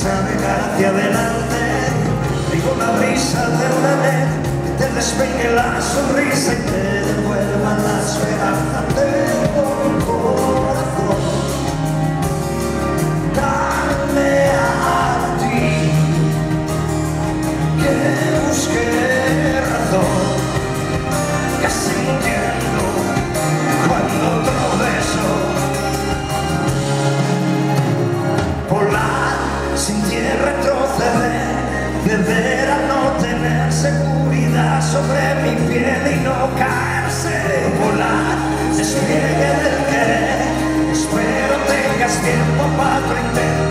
navegar hacia adelante y con la brisa de una vez te despegue la sonrisa y te devuelva la esperanza. Tengo un corazón, dame a ti que busque razón, casi entiendo cuando otro beso. Volar sin tierra, retroceder, beber a no tener seguridad sobre mi piel y no caerse. Volar, despliegue del querer, espero tengas tiempo para tu intento.